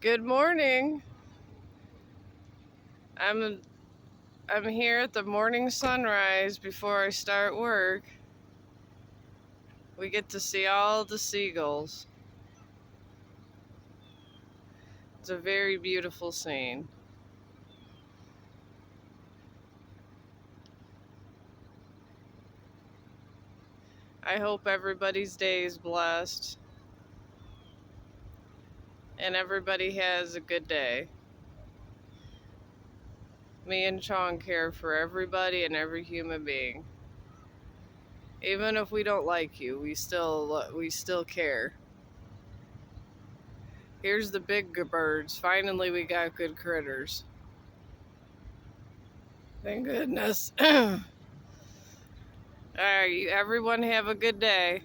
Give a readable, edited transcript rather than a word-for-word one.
Good morning. I'm I'm here at the morning sunrise before I start work. We get to see all the seagulls. It's a very beautiful scene. I hope everybody's day is blessed and everybody has a good day. Me and Chong care for everybody and every human being. Even if we don't like you, we still care. Here's the big birds. Finally, we got good critters. Thank goodness. All right, everyone have a good day.